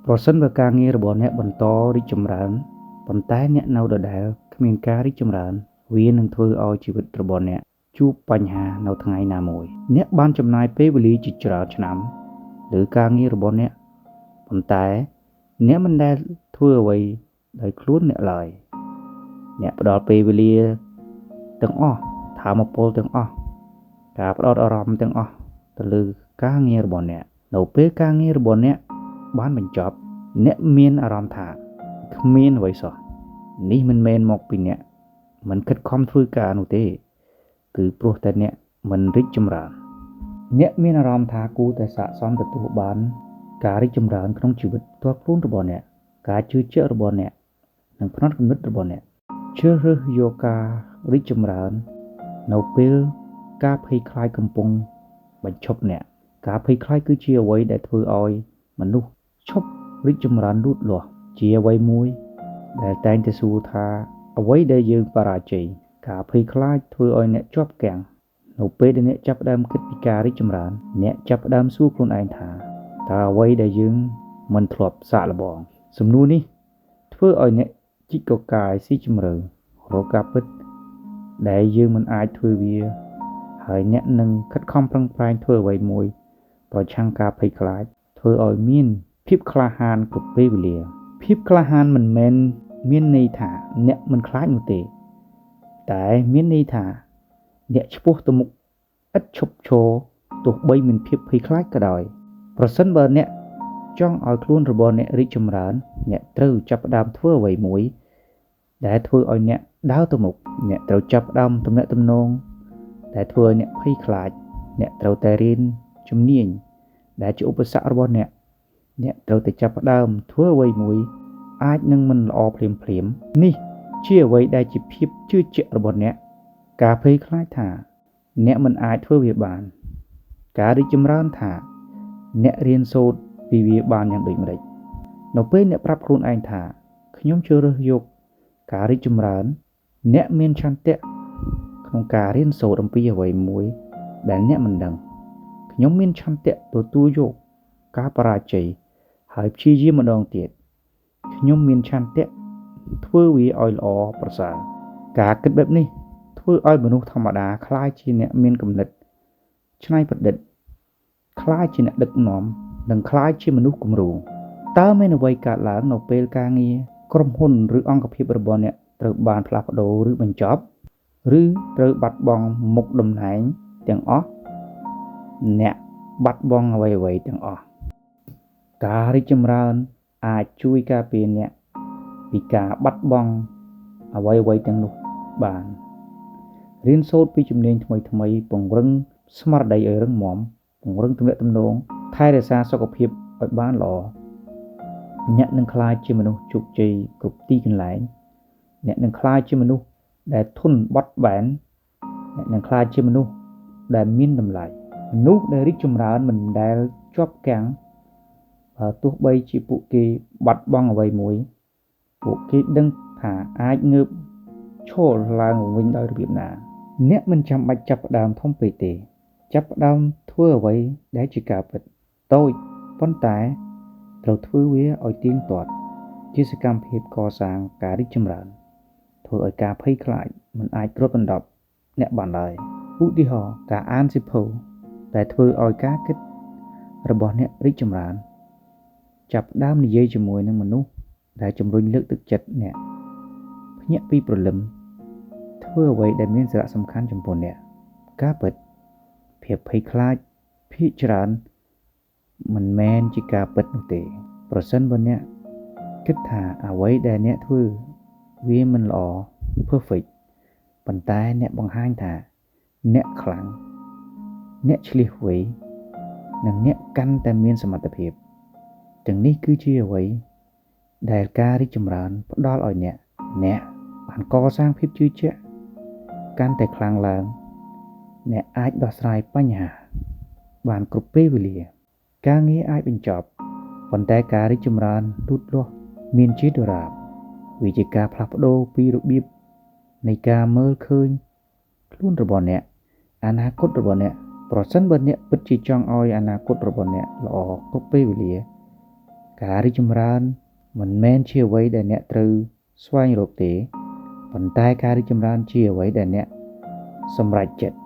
ប្រសិនបើការងាររបស់អ្នកបន្តរីកចម្រើនប៉ុន្តែអ្នកនៅដដែលគ្មានការរីកចម្រើនវានឹងធ្វើឲ្យជីវិតរបស់អ្នកជួបបញ្ហានៅថ្ងៃណាមួយអ្នកបានចំណាយពេលវេលាជាច្រើនឆ្នាំលើការងាររបស់អ្នកប៉ុន្តែអ្នកមិនដែលធ្វើអ្វីដោយខ្លួនអ្នកឡើយអ្នកផ្ដល់ពេលវេលាទាំងអស់ធម៌ពលទាំងអស់ការផ្ដោតអារម្មណ៍ទាំងអស់ទៅលើការងាររបស់អ្នកនៅពេលការងាររបស់អ្នកបានបញ្ចប់អ្នកមានអារម្មណ៍ថាគ្មានអ្វីសោះនេះមិនមែនមកពីអ្នកមិនខិតខំធ្វើការនោះទេគឺព្រោះតែអ្នកមិនរីកចម្រើនអ្នកមានអារម្មណ៍ថាគួរតែស័ក្តិសមទទួលបានការរីកចម្រើនក្នុងជីវិតផ្ទាល់ខ្លួនរបស់អ្នកការជឿជាក់របស់អ្នកនិងផ្នត់គំនិតរបស់អ្នកជ្រើសរើសយកការរីកចម្រើននៅពេលការភ័យខ្លាចកំពុងបញ្ឈប់អ្នកការភ័យខ្លាចគឺជាអ្វីដែលធ្វើឲ្យមនុស្សឈប់រីកចម្រើនលូតលាស់ជាអ្វីមួយដែលតែងតែសួរថាអ្វីដែលយើងបរាជ័យការភ័យខ្លាចធ្វើឲ្យអ្នកជាប់គាំងនៅពេលដែលអ្នកចាប់ផ្ដើមគិតពីការរីកចម្រើនអ្នកចាប់ផ្ដើមសួរខ្លួនឯងថាតើអ្វីដែលយើងមិនធ្លាប់សាកល្បងសំណួរនេះធ្វើឲ្យអ្នកជីកកកាយស៊ីជម្រៅរកការពិតដែលយើងមិនអាចធ្វើវាហើយអ្នកនឹងខិតខំប្រឹងប្រែងធ្វើអ្វីមួយប្រឆាំងការភ័យខ្លាចធ្វើឲ្យមានភាពក្លាហានគ្រប់ពេលវេលាភាពក្លាហានមិនមែនមានន័យថាអ្នកមិនខ្លាចនោះទេតែមានន័យថាអ្នកឆ្ពោះទៅមុខឥតឈប់ឈរទោះបីមានភាពភ័យខ្លាចក៏ដោយប្រសិនបើអ្នកចង់ឲ្យខ្លួនរបស់អ្នករីកចម្រើនអ្នកត្រូវចាប់ផ្ដើមធ្វើអ្វីមួយដែលធ្វើឲ្យអ្នកដើរទៅមុខអ្នកត្រូវចាប់ផ្ដើមទំនាក់ទំនងដែលធ្វើឲ្យអ្នកភ័យខ្លាចអ្នកត្រូវតែរៀនជំនាញដែលជាឧបសគ្គរបស់អ្នកត្រូវតែចាប់ផ្ដើមធ្វើអ្វីមួយអាចនឹងមិនល្អភ្លាមនេះជាអ្វីដែលជាភាពជឿជាក់របស់អ្នកការភ័យខ្លាចថាអ្នកមិនអាចធ្វើវាបានការរីកចម្រើនថាអ្នករៀនសូត្រពីវាបានយ៉ាងដូចម្តេចនៅពេលអ្នកប្រាប់ខ្លួនឯងថាខ្ញុំជ្រើសរើសយកការរីកចម្រើនអ្នកមានឆន្ទៈក្នុងការរៀនសូត្រអំពីអ្វីមួយដែលអ្នកមិនដឹងខ្ញុំមានឆន្ទៈទទួលយកការបរាជ័យហើយព្យាយាមម្ដងទៀតខ្ញុំមានឆន្ទៈធ្វើវាឲ្យល្អប្រសើរការគិតបែបនេះធ្វើឲ្យមនុស្សធម្មតាក្លាយជាអ្នកមានគំនិតច្នៃប្រឌិតក្លាយជាអ្នកដឹកនាំនិងក្លាយជាមនុស្សគំរូតើមានអ្វីកើតឡើងនៅពេលការងារក្រុមហ៊ុនឬអង្គភាពរបស់អ្នកត្រូវបានផ្លាស់ប្ដូរឬបញ្ចប់ឬត្រូវបាត់បង់មុខតំណែងទាំងអស់អ្នកបាត់បង់អ្វីៗទាំងអស់ការរីកចម្រើនអាចជួយការពារអ្នកពីការបាត់បង់អ្វីៗទាំងនោះបានរៀនសូត្រពីជំនាញថ្មីពង្រឹងស្មារតីឲ្យរឹងមាំពង្រឹងទំនាក់ទំនងថែរក្សាសុខភាពឲ្យបានល្អអ្នកនឹងក្លាយជាមនុស្សជោគជ័យគ្រប់ទីកន្លែងអ្នកនឹងក្លាយជាមនុស្សដែលធន់បត់បែនអ្នកនឹងក្លាយជាមនុស្សដែលមានតម្លៃមនុស្សដែលរីកចម្រើនមិនដែលជាប់គាំងទោះបីជាពួកគេបាត់បង់អ្វីមួយពួកគេដឹងថាអាចងើបឈរឡើងវិញដោយរបៀបណាអ្នកមិនចាំបាច់ចាប់ផ្ដើមធំពេកទេចាប់ផ្ដើមធ្វើអ្វីដែលជាការពិតតូចប៉ុន្តែត្រូវធ្វើវាឲ្យទៀងទាត់ជាសកម្មភាពកសាងការរីកចម្រើនធ្វើឲ្យការភ័យខ្លាចមិនអាចគ្របដណ្ដប់អ្នកបានឡើយឧទាហរណ៍ការអានសៀវភៅដែលធ្វើឲ្យការគិតរបស់អ្នករីកចម្រើនចាប់ផ្ដើមនិយាយជាមួយនឹងមនុស្សដែលជំរុញលើកទឹកចិត្តអ្នកភ្ញាក់ពីព្រលឹមធ្វើអ្វីដែលមានសារៈសំខាន់ចំពោះអ្នកការពិតភាពភ័យខ្លាចភាគច្រើនមិនមែនជាការពិតនោះទេប្រសិនបើអ្នកគិតថាអ្វីដែលអ្នកធ្វើវាមិនល្អ perfect ប៉ុន្តែអ្នកបង្ហាញថាអ្នកខ្លាំងអ្នកឆ្លៀសវៃនិងអ្នកកាន់តែមានសមត្ថភាពទាំងនេះគឺជាអ្វីដែលការរីកចម្រើនផ្ដល់ឲ្យអ្នកបានកសាងភាពជឿជាក់កាន់តែខ្លាំងឡើងអ្នកអាចដោះស្រាយបញ្ហាបានគ្រប់ពេលវេលាការងារអាចបញ្ចប់ប៉ុន្តែការរីកចម្រើនលូតលាស់មានជាដរាបវាជាការផ្លាស់ប្ដូរពីរបៀបនៃការមើលឃើញខ្លួនរបស់អ្នកអនាគតរបស់អ្នកប្រសិនបើអ្នកពិតជាចង់ឲ្យអនាគតរបស់អ្នកល្អគ្រប់ពេលវេលា ការរីកចម្រើនមិនមែនជាអ្វីដែលអ្នកត្រូវស្វែងរកទេប៉ុន្តែការរីកចម្រើនជាអ្វីដែលអ្នកសម្រេចចិត្ត